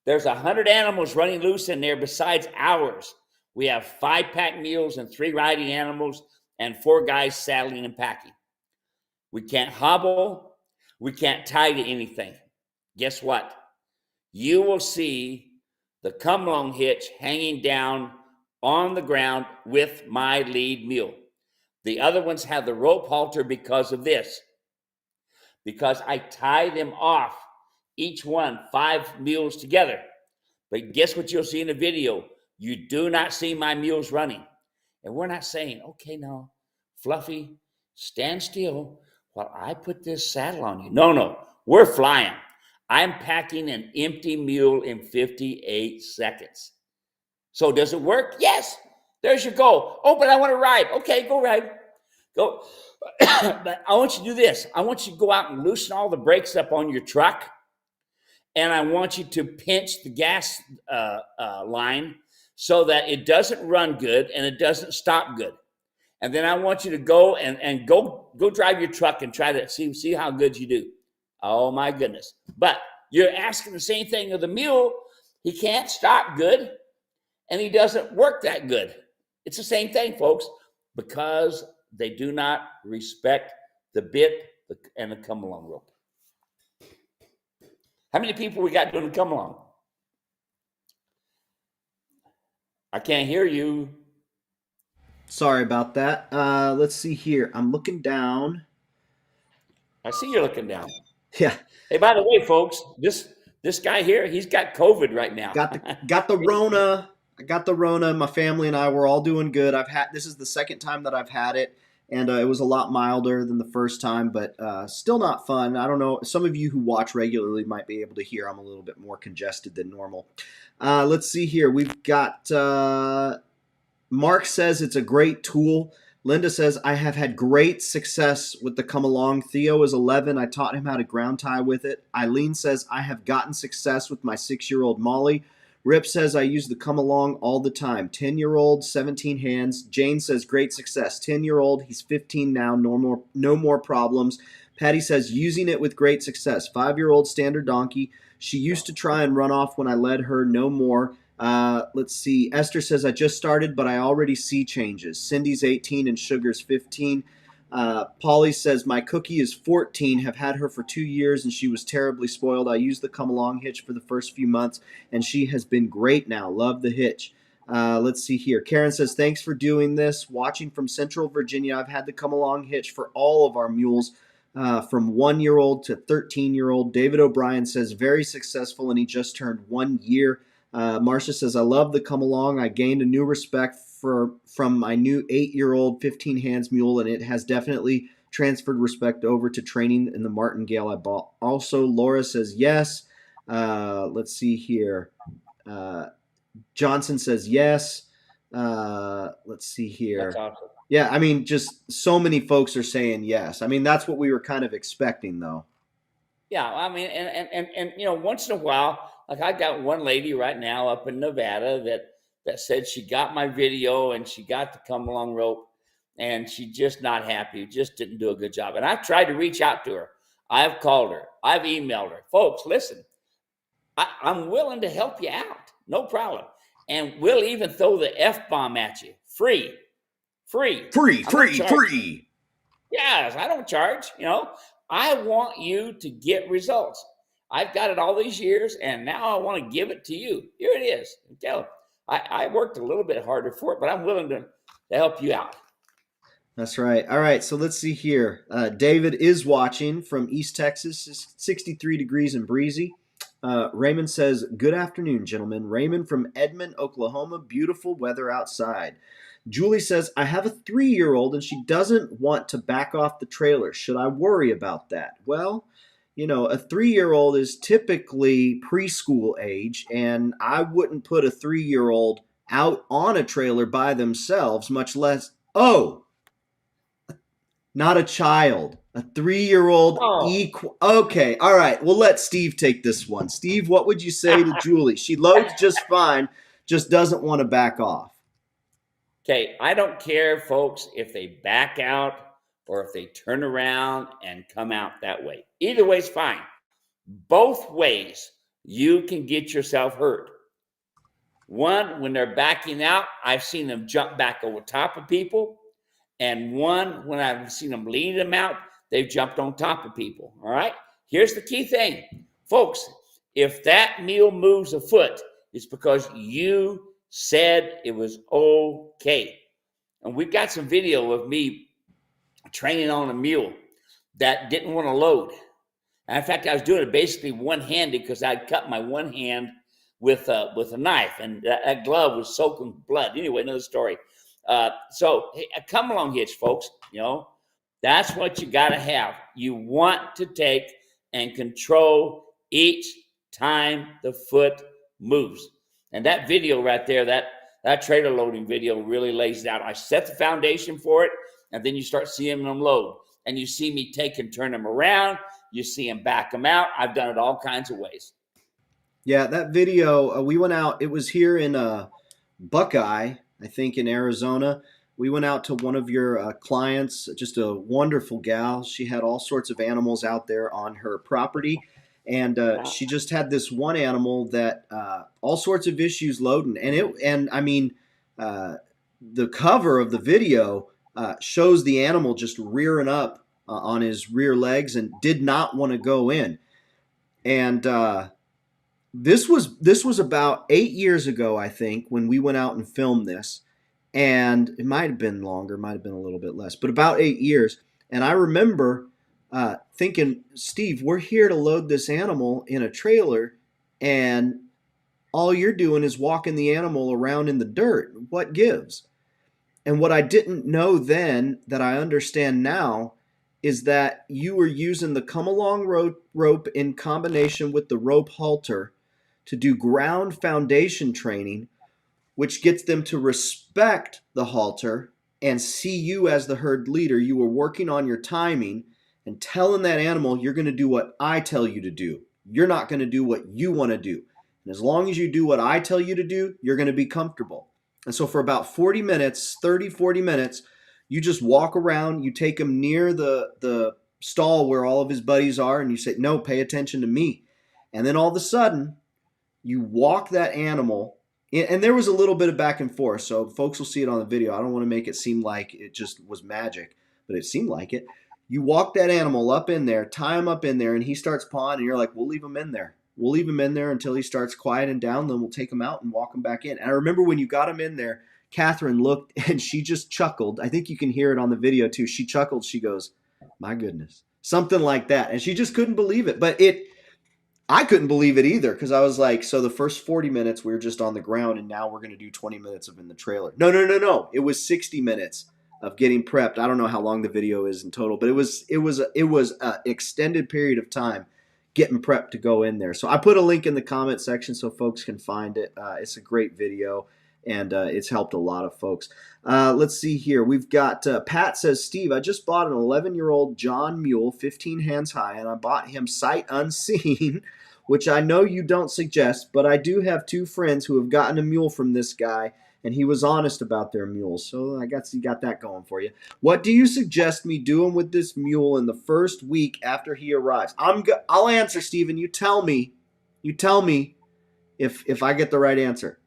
There's 100 animals running loose in there besides ours. We have 5 pack mules and 3 riding animals and 4 guys saddling and packing. We can't hobble. We can't tie to anything. Guess what? You will see the come along hitch hanging down on the ground with my lead mule. The other ones have the rope halter because of this. Because I tie them off, each one 5 mules together. But guess what you'll see in the video? You do not see my mules running. And we're not saying, "Okay, now, Fluffy, stand still while I put this saddle on you." No, we're flying. I'm packing an empty mule in 58 seconds. So does it work? Yes. There's your goal. "Oh, but I want to ride." Okay, go ride. Go. But I want you to do this. I want you to go out and loosen all the brakes up on your truck. And I want you to pinch the gas line so that it doesn't run good and it doesn't stop good. And then I want you to go and go drive your truck and try to see how good you do. Oh, my goodness. But you're asking the same thing of the mule. He can't stop good, and he doesn't work that good. It's the same thing, folks, because they do not respect the bit and the come along rope. How many people we got doing the come along? I can't hear you. Sorry about that. Let's see here. I'm looking down. I see you're looking down. Yeah. Hey, by the way, folks, this guy here, he's got COVID right now. Got the Rona. I got the Rona. My family and I were all doing good. This is the second time that I've had it, and it was a lot milder than the first time, but still not fun. I don't know. Some of you who watch regularly might be able to hear I'm a little bit more congested than normal. Let's see here. We've got Mark says it's a great tool. Linda says, "I have had great success with the come along." Theo is 11. I taught him how to ground tie with it. Eileen says, "I have gotten success with my 6-year-old Molly." Rip says, "I use the come along all the time." 10-year-old, 17 hands. Jane says, "Great success." 10-year-old, he's 15 now, no more problems. Patty says, "Using it with great success." 5-year-old, standard donkey. She used to try and run off when I led her, no more. Let's see. Esther says, "I just started, but I already see changes." Cindy's 18 and Sugar's 15. Polly says, "My cookie is 14, have had her for 2 years, and she was terribly spoiled. I used the come along hitch for the first few months, and she has been great now. Love the hitch." Let's see here. Karen says, "Thanks for doing this. Watching from Central Virginia, I've had the come along hitch for all of our mules, from 1-year-old to 13-year-old. David O'Brien says, "Very successful, and he just turned 1 year." Marcia says, "I love the come along. I gained a new respect from my new 8-year-old 15 hands mule, and it has definitely transferred respect over to training in the martingale I bought." Also, Laura says, "Yes." Let's see here. Johnson says, "Yes." Let's see here. That's awesome. Yeah, I mean, just so many folks are saying yes. I mean, that's what we were kind of expecting, though. Yeah, I mean, and once in a while, Like I got one lady right now up in Nevada that said she got my video and she got the come along rope, and she's just not happy. Just didn't do a good job. And I tried to reach out to her. I've called her. I've emailed her. Folks, listen, I'm willing to help you out. No problem. And we'll even throw the F-bomb at you. Free. Free. Free. Yes, I don't charge. I want you to get results. I've got it all these years, and now I want to give it to you. Here it is. Tell I worked a little bit harder for it, but I'm willing to help you out. That's right. All right, so let's see here. David is watching from East Texas. It's 63 degrees and breezy. Raymond says, good afternoon, gentlemen. Raymond from Edmond, Oklahoma. Beautiful weather outside. Julie says, I have a 3-year-old and she doesn't want to back off the trailer. Should I worry about that? Well, a 3-year-old is typically preschool age, and I wouldn't put a 3-year-old out on a trailer by themselves, much less, not a child, a 3-year-old. Okay, all right. We'll let Steve take this one. Steve, what would you say to Julie? She loads just fine, just doesn't want to back off. Okay, I don't care, folks, if they back out or if they turn around and come out that way. Either way is fine. Both ways, you can get yourself hurt. One, when they're backing out, I've seen them jump back over top of people. And one, when I've seen them lead them out, they've jumped on top of people. All right? Here's the key thing. Folks, if that mule moves a foot, it's because you said it was okay. And we've got some video of me training on a mule that didn't want to load. And in fact, I was doing it basically one-handed because I'd cut my one hand with a knife, and that glove was soaking with blood. Anyway, another story. So hey, come along, hitch, folks. That's what you got to have. You want to take and control each time the foot moves. And that video right there, that trailer loading video really lays it out. I set the foundation for it, and then you start seeing them load. And you see me take and turn them around. You see them back them out. I've done it all kinds of ways. Yeah, that video, we went out. It was here in Buckeye, I think, in Arizona. We went out to one of your clients, just a wonderful gal. She had all sorts of animals out there on her property. And she just had this one animal that all sorts of issues loading. And the cover of the video shows the animal just rearing up on his rear legs and did not want to go in. And this was about 8 years ago, I think, when we went out and filmed this. And it might have been longer, might have been a little bit less, but about 8 years. And I remember thinking, Steve, we're here to load this animal in a trailer, and all you're doing is walking the animal around in the dirt. What gives? And what I didn't know then that I understand now is that you were using the come-along rope in combination with the rope halter to do ground foundation training, which gets them to respect the halter and see you as the herd leader. You were working on your timing and telling that animal, you're going to do what I tell you to do. You're not going to do what you want to do. And as long as you do what I tell you to do, you're going to be comfortable. And so for about 40 minutes, you just walk around, you take him near the stall where all of his buddies are, and you say, no, pay attention to me. And then all of a sudden, you walk that animal, and there was a little bit of back and forth, so folks will see it on the video. I don't want to make it seem like it just was magic, but it seemed like it. You walk that animal up in there, tie him up in there, and he starts pawing, and you're like, we'll leave him in there. We'll leave him in there until he starts quieting down, then we'll take him out and walk him back in. And I remember when you got him in there, Catherine looked, and she just chuckled. I think you can hear it on the video, too. She chuckled. She goes, my goodness. Something like that. And she just couldn't believe it. But I couldn't believe it either, because I was like, so the first 40 minutes we were just on the ground, and now we're going to do 20 minutes of in the trailer. No. It was 60 minutes of getting prepped. I don't know how long the video is in total, but it was an extended period of time getting prepped to go in there. So I put a link in the comment section so folks can find it. It's a great video, and it's helped a lot of folks. Let's see here. We've got Pat says, Steve, I just bought an 11-year-old John Mule, 15 hands high, and I bought him sight unseen. which I know you don't suggest, but I do have two friends who have gotten a mule from this guy, and he was honest about their mules. So I guess you got that going for you. What do you suggest me doing with this mule in the first week after he arrives? I'll answer, Stephen. You tell me. You tell me if I get the right answer.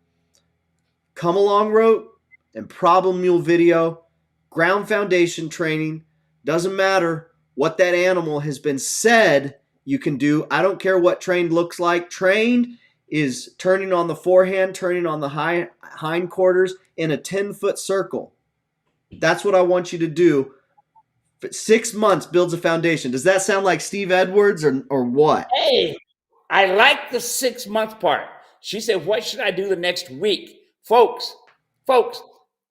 Come along rote and problem mule video, ground foundation training. Doesn't matter what that animal has been said you can do. I don't care what trained looks like. Trained is turning on the forehand, turning on the hindquarters in a 10-foot circle. That's what I want you to do. 6 months builds a foundation. Does that sound like Steve Edwards or what? Hey, I like the 6 month part. She said, what should I do the next week? Folks,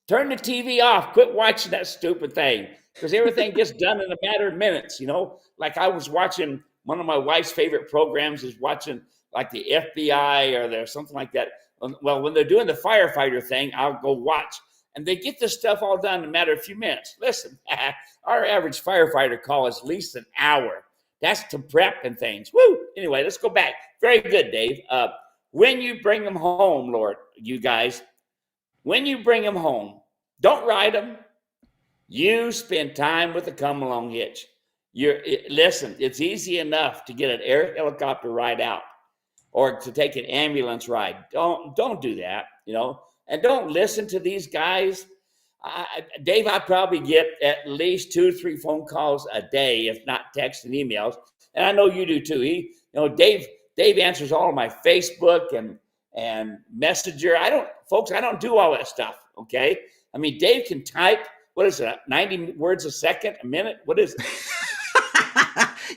turn the TV off. Quit watching that stupid thing, because everything gets done in a matter of minutes, you know? Like I was watching, one of my wife's favorite programs is watching like the FBI or there's something like that. Well, when they're doing the firefighter thing, I'll go watch. And they get this stuff all done in a matter of a few minutes. Listen, our average firefighter call is at least an hour. That's to prep and things. Woo! Anyway, let's go back. Very good, Dave. When you bring them home, Lord, you guys, when you bring them home, don't ride them. You spend time with the come-along hitch. Listen, it's easy enough to get an air helicopter ride out or to take an ambulance ride. Don't do that, you know. And don't listen to these guys. Dave, I probably get at least 2 or 3 phone calls a day, if not texts and emails. And I know you do too. Dave answers all of my Facebook and Messenger. I don't do all that stuff. Okay. I mean, Dave can type, what is it? 90 words a second, a minute? What is it?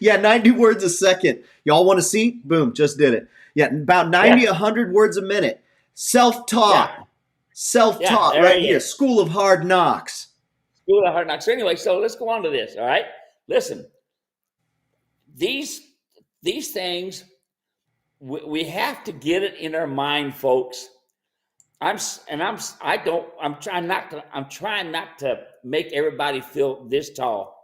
Yeah, 90 words a second. Y'all want to see? Boom, just did it. Yeah, about 90, 100 words a minute. Self-taught. Yeah. Self-taught right here. School of Hard Knocks. School of Hard Knocks. So anyway, so let's go on to this, all right? Listen, these things, we have to get it in our mind, folks. I'm trying not to make everybody feel this tall,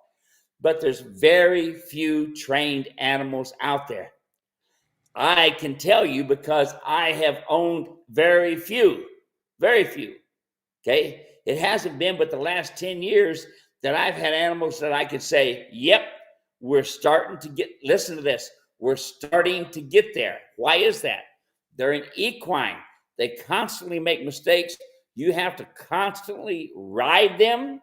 but there's very few trained animals out there. I can tell you because I have owned very few. Okay. It hasn't been but the last 10 years that I've had animals that I could say, yep, we're starting to get, listen to this. We're starting to get there. Why is that? They're an equine. They constantly make mistakes. You have to constantly ride them,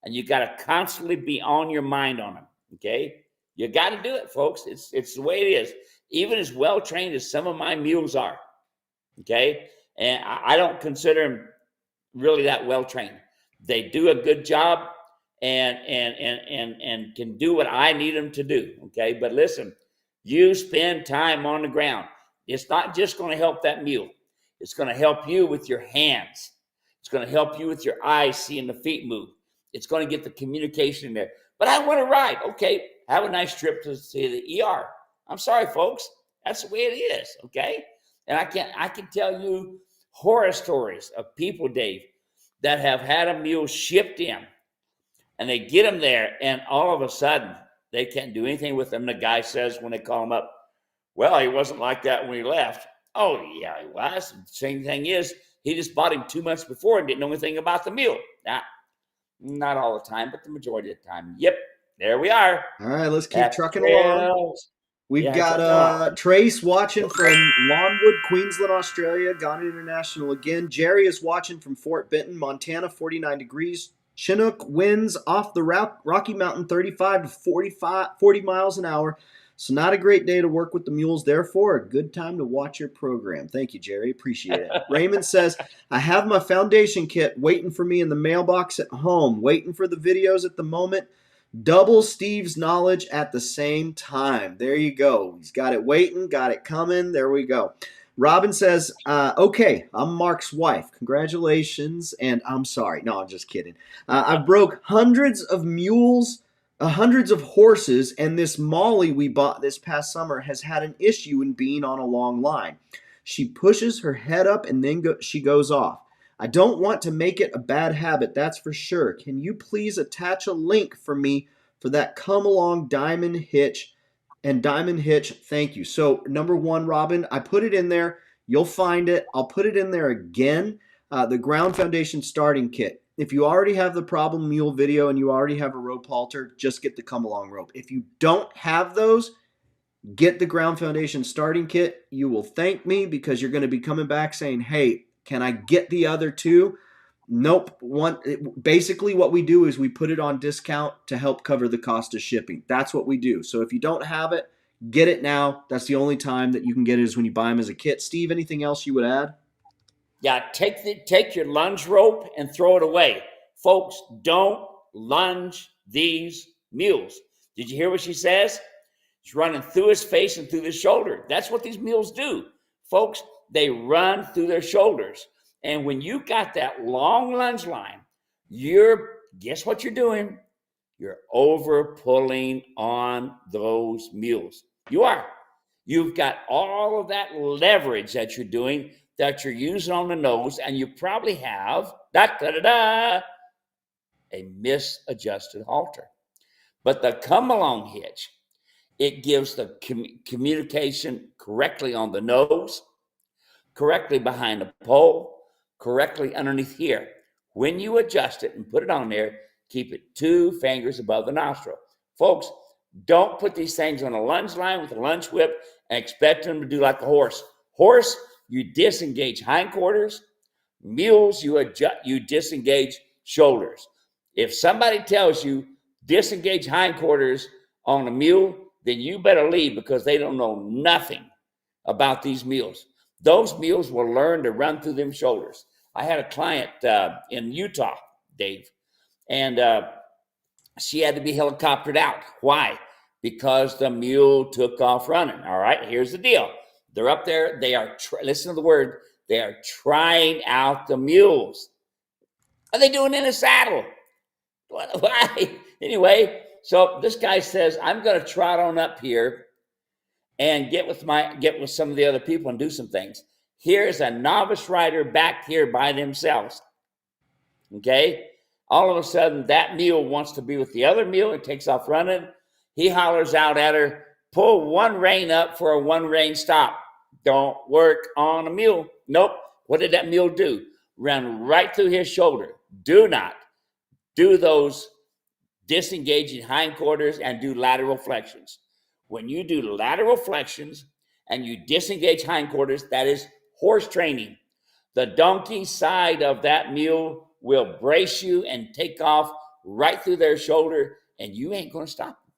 and you got to constantly be on your mind on them. Okay. You got to do it, folks. It's the way it is. Even as well trained as some of my mules are. Okay. And I don't consider them really that well trained. They do a good job and can do what I need them to do. Okay. But listen, you spend time on the ground. It's not just going to help that mule. It's going to help you with your hands. It's going to help you with your eyes seeing the feet move. It's going to get the communication in there. But I want to ride. Okay. Have a nice trip to see the ER. I'm sorry, folks. That's the way it is. Okay. And I can tell you horror stories of people, Dave, that have had a mule shipped in and they get them there and all of a sudden they can't do anything with them. The guy says when they call him up, well, he wasn't like that when he left. Oh, yeah, he was. The same thing is, he just bought him 2 months before and didn't know anything about the mule. Now, not all the time, but the majority of the time. Yep, there we are. All right, let's keep trucking along. We've got Trace watching from Longwood, Queensland, Australia. Ghana International again. Jerry is watching from Fort Benton, Montana, 49 degrees. Chinook winds off the Rocky Mountain, 35 to 40 miles an hour. So not a great day to work with the mules. Therefore, a good time to watch your program. Thank you, Jerry. Appreciate it. Raymond says, I have my foundation kit waiting for me in the mailbox at home. Waiting for the videos at the moment. Double Steve's knowledge at the same time. There you go. He's got it waiting, got it coming. There we go. Robin says, okay, I'm Mark's wife. Congratulations, and I'm sorry. No, I'm just kidding. I broke hundreds of mules, hundreds of horses, and this Molly we bought this past summer has had an issue in being on a long line. She pushes her head up and then she goes off. I don't want to make it a bad habit, that's for sure. Can you please attach a link for me for that come along diamond hitch and Diamond Hitch, thank you. So, number one, Robin, I put it in there. You'll find it. I'll put it in there again. The Ground Foundation starting kit. If you already have the Problem Mule video and you already have a rope halter, just get the come along rope. If you don't have those, get the Ground Foundation starting kit. You will thank me because you're going to be coming back saying, hey, can I get the other two? Nope. Basically, what we do is we put it on discount to help cover the cost of shipping. That's what we do. So if you don't have it, get it now. That's the only time that you can get it is when you buy them as a kit. Steve, anything else you would add? Yeah, take your lunge rope and throw it away. Folks, don't lunge these mules. Did you hear what she says? It's running through his face and through his shoulder. That's what these mules do. Folks, they run through their shoulders. And when you got that long lunge line, guess what you're doing? You're over pulling on those mules. You are. You've got all of that leverage that you're doing, that you're using on the nose, and you probably have a misadjusted halter. But the come along hitch, it gives the communication correctly on the nose, correctly behind the pole, correctly underneath here. When you adjust it and put it on there, keep it 2 fingers above the nostril. Folks, don't put these things on a lunge line with a lunge whip and expect them to do like a horse. Horse, you disengage hindquarters. Mules, you disengage shoulders. If somebody tells you disengage hindquarters on a mule, then you better leave because they don't know nothing about these mules. Those mules will learn to run through them shoulders. I had a client in Utah, Dave, and she had to be helicoptered out. Why? Because the mule took off running. All right, here's the deal. They're up there. They are, listen to the word, they are trying out the mules. What are they doing in a saddle? Why? Anyway, so this guy says, I'm going to trot on up here and get with some of the other people and do some things. Here's a novice rider back here by themselves. Okay? All of a sudden, that mule wants to be with the other mule and takes off running. He hollers out at her, pull one rein up for a one rein stop. Don't work on a mule. Nope. What did that mule do? Run right through his shoulder. Do not do those disengaging hindquarters and do lateral flexions. When you do lateral flexions and you disengage hindquarters, that is horse training. The donkey side of that mule will brace you and take off right through their shoulder, and you ain't going to stop them.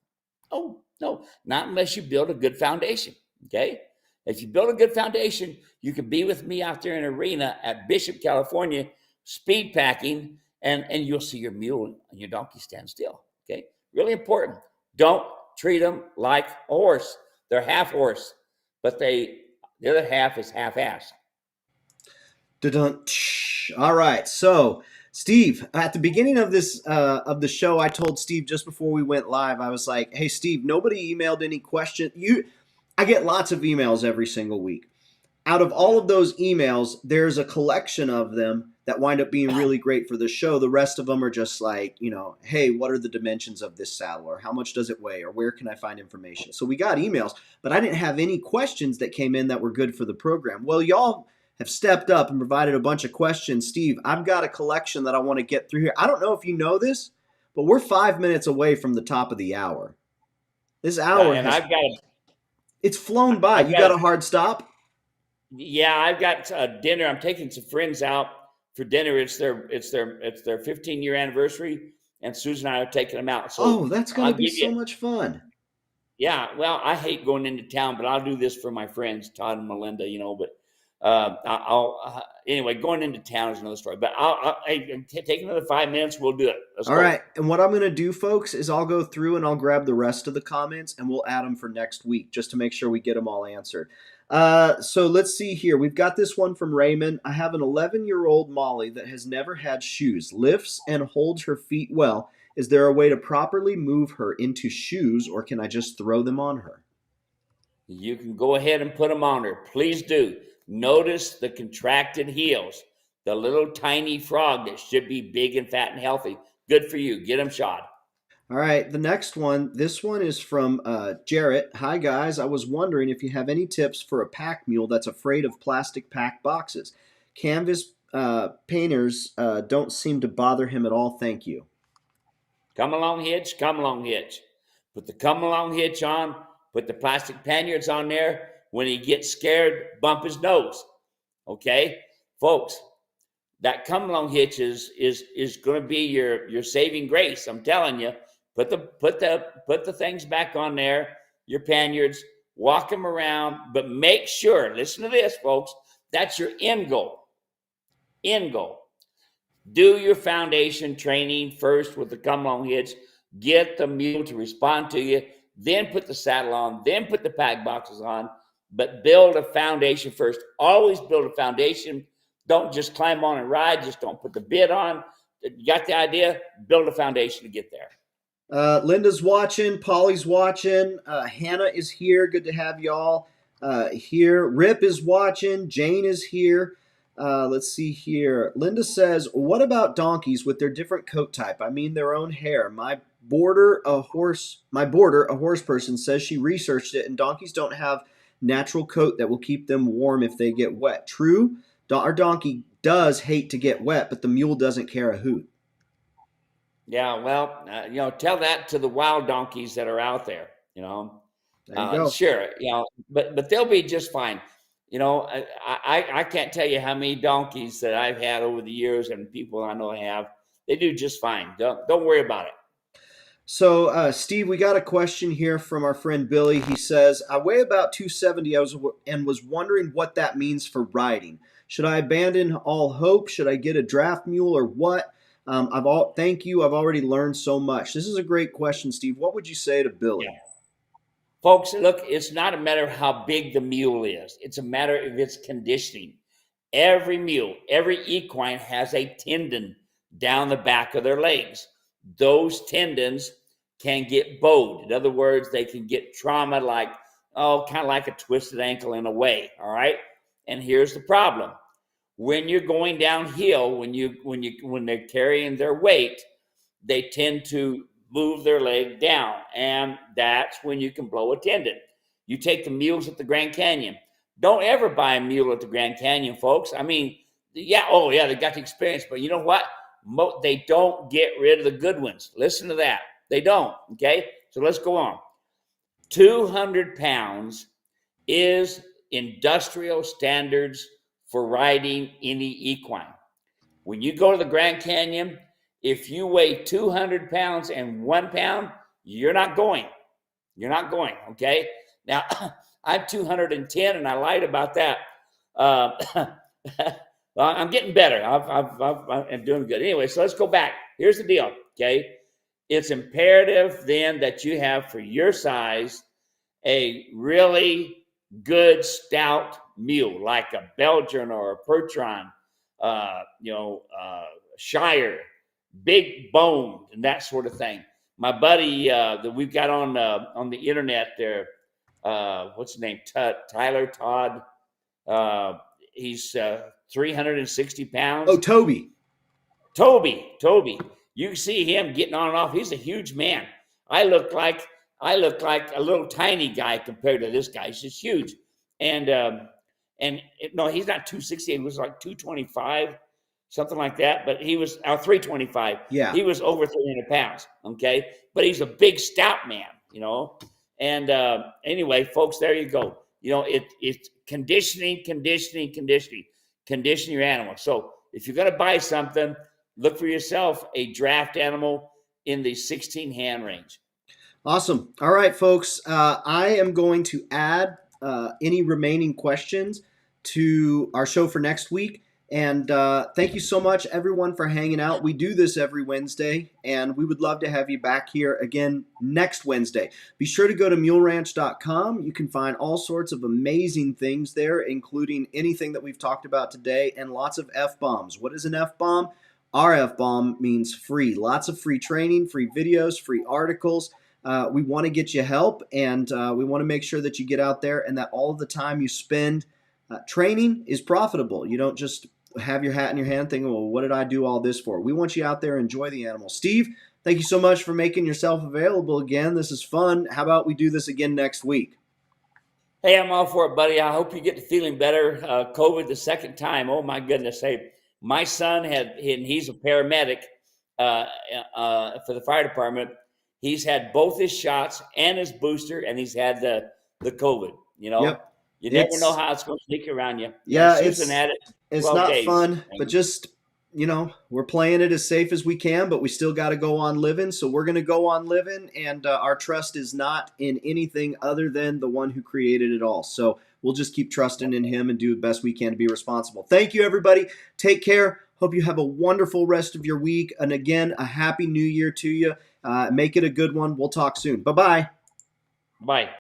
Oh, no, not unless you build a good foundation, okay? If you build a good foundation, you can be with me out there in an arena at Bishop, California, speed packing, and you'll see your mule and your donkey stand still, okay? Really important. Don't treat them like a horse. They're half horse, but the other half is half-assed. All right, so Steve, at the beginning of this of the show, I told Steve just before we went live, I was like, "Hey, Steve, nobody emailed any question. I get lots of emails every single week. Out of all of those emails, there's a collection of them that wind up being really great for the show. The rest of them are just like, hey, what are the dimensions of this saddle, or how much does it weigh, or where can I find information?" So we got emails, but I didn't have any questions that came in that were good for the program. Well, y'all have stepped up and provided a bunch of questions. Steve, I've got a collection that I want to get through here. I don't know if you know this, but we're 5 minutes away from the top of the hour. This hour it's flown by. You got a hard stop? Yeah, I've got dinner. I'm taking some friends out for dinner. It's their 15-year anniversary, and Susan and I are taking them out. So that's going to be so much fun. Yeah, well, I hate going into town, but I'll do this for my friends, Todd and Melinda. But anyway, going into town is another story. But I'll take another 5 minutes. We'll do it. All right. And what I'm going to do, folks, is I'll go through and I'll grab the rest of the comments and we'll add them for next week just to make sure we get them all answered. So let's see here. We've got this one from Raymond. I have an 11-year-old Molly that has never had shoes, lifts and holds her feet well. Is there a way to properly move her into shoes, or can I just throw them on her? You can go ahead and put them on her. Please do. Notice the contracted heels, the little tiny frog that should be big and fat and healthy. Good for you. Get them shod. All right, the next one. This one is from Jarrett. Hi guys, I was wondering if you have any tips for a pack mule that's afraid of plastic pack boxes. Canvas painters don't seem to bother him at all. Thank you. Come along hitch, come along hitch. Put the come along hitch on, put the plastic panniers on there. When he gets scared, bump his nose. Okay? Folks, that come along hitch is going to be your saving grace. I'm telling you. Put the things back on there, your panniers, walk them around, but make sure, listen to this, folks, that's your end goal. End goal. Do your foundation training first with the come along hitch. Get the mule to respond to you. Then put the saddle on. Then put the pack boxes on. But build a foundation first. Always build a foundation. Don't just climb on and ride. Just don't put the bit on. You got the idea? Build a foundation to get there. Linda's watching. Polly's watching. Hannah is here. Good to have y'all here. Rip is watching. Jane is here. Let's see here. Linda says, "What about donkeys with their different coat type? I mean, their own hair. My boarder, a horse person, says she researched it, and donkeys don't have natural coat that will keep them warm if they get wet. True, our donkey does hate to get wet, but the mule doesn't care a hoot." Yeah, well, tell that to the wild donkeys that are out there. There you go. Sure, but they'll be just fine. I can't tell you how many donkeys that I've had over the years and people I know have. They do just fine. Don't worry about it. So, Steve, we got a question here from our friend Billy. He says, "I weigh about 270 and was wondering what that means for riding. Should I abandon all hope? Should I get a draft mule or what? Thank you. I've already learned so much." This is a great question, Steve. What would you say to Billy? Yeah. Folks, look, it's not a matter of how big the mule is. It's a matter of its conditioning. Every mule, every equine has a tendon down the back of their legs. Those tendons can get bowed. In other words, they can get trauma kind of like a twisted ankle in a way, all right? And here's the problem. When you're going downhill, when they're carrying their weight, they tend to move their leg down, and that's when you can blow a tendon. You take the mules at the Grand Canyon. Don't ever buy a mule at the Grand Canyon, folks. I mean, they got the experience, but you know what? They don't get rid of the good ones. Listen to that. They don't, okay? So let's go on. 200 pounds is industrial standards for riding any equine. When you go to the Grand Canyon, if you weigh 200 pounds and 1 pound, you're not going. You're not going, okay? Now, I'm 210, and I lied about that. Well, I'm getting better. I'm doing good. Anyway, so let's go back. Here's the deal, okay? It's imperative then that you have, for your size, a really good stout mule, like a Belgian or a Percheron, Shire, big boned, and that sort of thing. My buddy that we've got on the internet there, what's his name? Tyler Todd. He's 360 pounds. Oh, Toby. You see him getting on and off. He's a huge man. I look like a little tiny guy compared to this guy. He's just huge. And no, he's not 260. He was like 225, something like that. But he was 325. Yeah. He was over 300 pounds. Okay. But he's a big, stout man, And anyway, folks, there you go. It's conditioning. Condition your animal. So if you're going to buy something, look for yourself a draft animal in the 16 hand range. Awesome. All right, folks. I am going to add any remaining questions to our show for next week. And thank you so much, everyone, for hanging out. We do this every Wednesday, and we would love to have you back here again next Wednesday. Be sure to go to muleranch.com. You can find all sorts of amazing things there, including anything that we've talked about today and lots of F-bombs. What is an F-bomb? Our F-bomb means free. Lots of free training, free videos, free articles. We want to get you help, and we want to make sure that you get out there and that all of the time you spend training is profitable. You don't just have your hat in your hand thinking, well, what did I do all this for? We want you out there, enjoy the animals. Steve, thank you so much for making yourself available again. This is fun. How about we do this again next week? Hey, I'm all for it, buddy. I hope you get to feeling better. COVID the second time. Oh my goodness. Hey, my son and he's a paramedic for the fire department. He's had both his shots and his booster, and he's had the COVID. Yep. You never know how it's going to sneak around you. Yeah, and Susan had it it's 12 not days. fun, but just we're playing it as safe as we can, but we still got to go on living. So we're going to go on living, and our trust is not in anything other than the one who created it all. So we'll just keep trusting in him and do the best we can to be responsible. Thank you, everybody. Take care. Hope you have a wonderful rest of your week. And again, a happy new year to you. Make it a good one. We'll talk soon. Bye-bye. Bye.